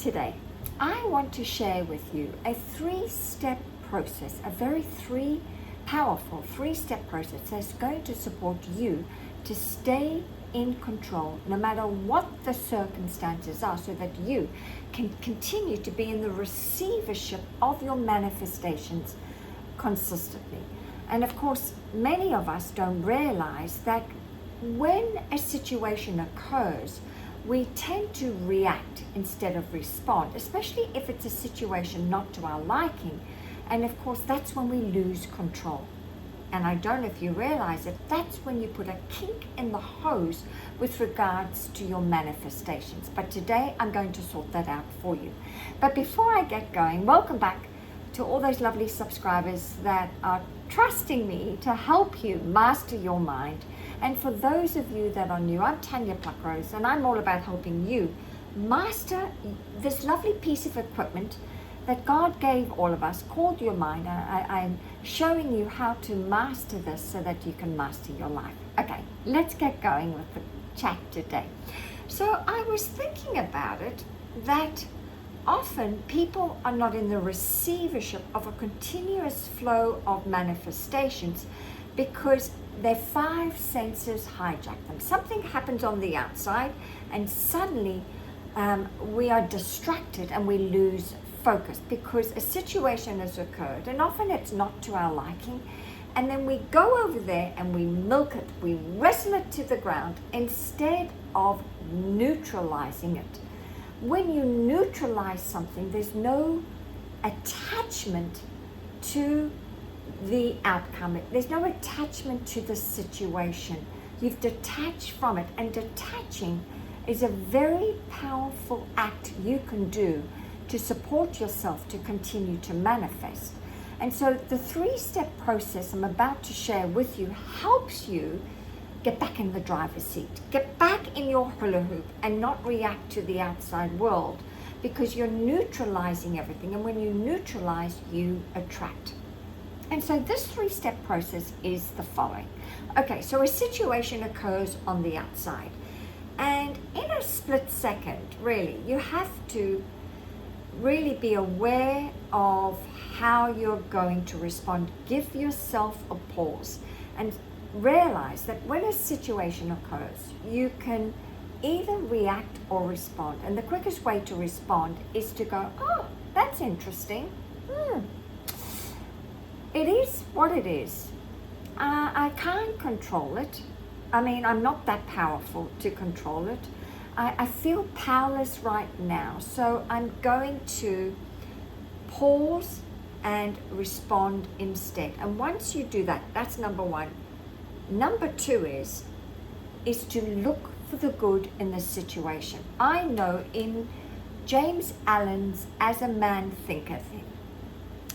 Today, I want to share with you a 3-step process, a very powerful 3-step process that's going to support you to stay in control no matter what the circumstances are, so that you can continue to be in the receivership of your manifestations consistently. And of course, many of us don't realize that when a situation occurs, we tend to react instead of respond, especially if it's a situation not to our liking. And of course, that's when we lose control. And I don't know if you realize it, that's when you put a kink in the hose with regards to your manifestations. But today I'm going to sort that out for you. But before I get going, welcome back to all those lovely subscribers that are trusting me to help you master your mind. And for those of you that are new, I'm Tanya Pluckrose, and I'm all about helping you master this lovely piece of equipment that God gave all of us, called your mind. I'm showing you how to master this so that you can master your life. Okay, let's get going with the chat today. So I was thinking about it, that often people are not in the receivership of a continuous flow of manifestations because their 5 senses hijack them. Something happens on the outside and suddenly we are distracted and we lose focus because a situation has occurred, and often it's not to our liking, and then we go over there and we milk it, we wrestle it to the ground instead of neutralizing it. When you neutralize something, there's no attachment to the outcome. There's no attachment to the situation. You've detached from it, and detaching is a very powerful act you can do to support yourself to continue to manifest. And so the 3-step process I'm about to share with you helps you get back in the driver's seat, get back in your hula hoop and not react to the outside world, because you're neutralizing everything. And when you neutralize, you attract. And so this 3-step process is the following. Okay, so a situation occurs on the outside, and in a split second, really, you have to really be aware of how you're going to respond. Give yourself a pause and realize that when a situation occurs, you can either react or respond. And the quickest way to respond is to go, oh, that's interesting. It is what it is. I can't control it. I mean, I'm not that powerful to control it. I feel powerless right now, so I'm going to pause and respond instead. And once you do that, that's number 1. Number 2 is to look for the good in the situation. I know in James Allen's As a Man Thinketh,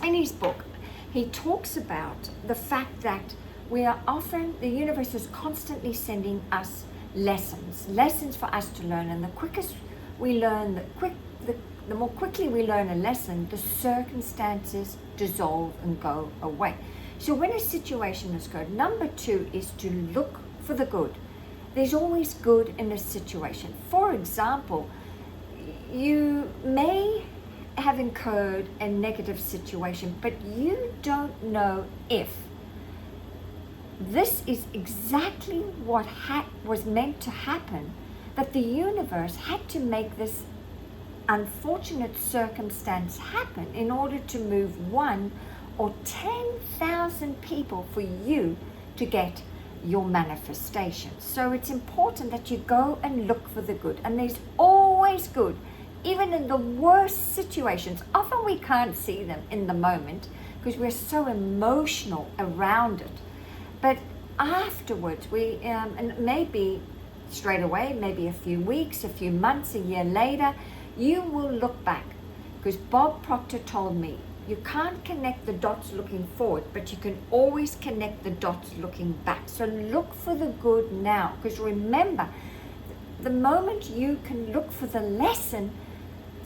in his book, he talks about the fact that the universe is constantly sending us lessons for us to learn, and the quickest we learn, the more quickly we learn a lesson, the circumstances dissolve and go away. So when a situation is good, number 2 is to look for the good. There's always good in a situation. For example, you may have incurred a negative situation, but you don't know if this is exactly what was meant to happen, that the universe had to make this unfortunate circumstance happen in order to move 1 or 10,000 people for you to get your manifestation. So it's important that you go and look for the good, and there's always good, even in the worst situations. Often we can't see them in the moment because we're so emotional around it. But afterwards, and maybe straight away, maybe a few weeks, a few months, a year later, you will look back. Because Bob Proctor told me, you can't connect the dots looking forward, but you can always connect the dots looking back. So look for the good now. Because remember, the moment you can look for the lesson,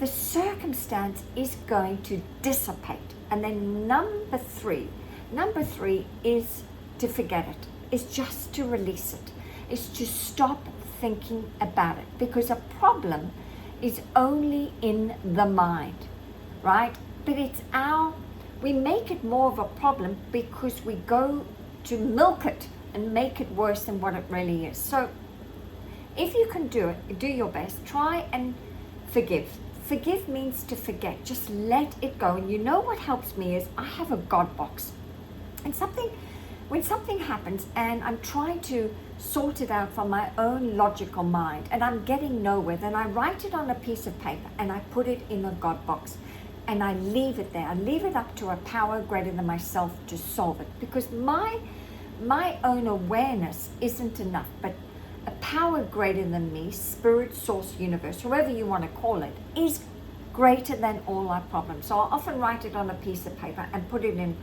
the circumstance is going to dissipate. And then number three is to forget it. It's just to release it. It's to stop thinking about it, because a problem is only in the mind, right? But we make it more of a problem because we go to milk it and make it worse than what it really is. So if you can do it, do your best, try and forgive. Forgive means to forget, just let it go. And you know what helps me is I have a God box. And when something happens and I'm trying to sort it out from my own logical mind and I'm getting nowhere, then I write it on a piece of paper and I put it in a God box and I leave it there. I leave it up to a power greater than myself to solve it, because my own awareness isn't enough, but a power greater than me, spirit, source, universe, whoever you want to call it, is greater than all our problems. So I often write it on a piece of paper and put it in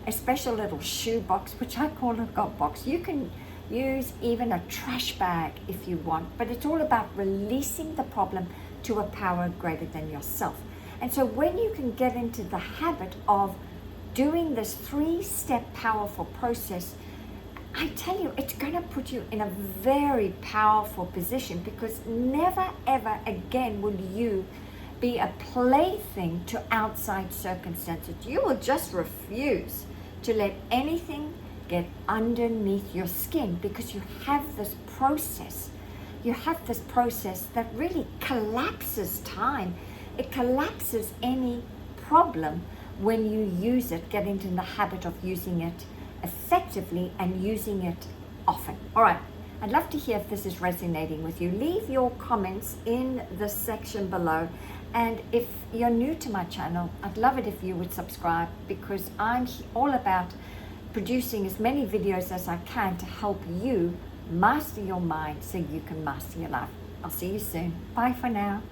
a special little shoe box, which I call a God box. You can use even a trash bag if you want, but it's all about releasing the problem to a power greater than yourself. And so when you can get into the habit of doing this 3-step powerful process, I tell you, it's going to put you in a very powerful position, because never ever again will you be a plaything to outside circumstances. You will just refuse to let anything get underneath your skin, because you have this process. You have this process that really collapses time. It collapses any problem when you use it, get into the habit of using it effectively and using it often. All right, I'd love to hear if this is resonating with you. Leave your comments in the section below. And if you're new to my channel, I'd love it if you would subscribe, because I'm all about producing as many videos as I can to help you master your mind so you can master your life. I'll see you soon. Bye for now.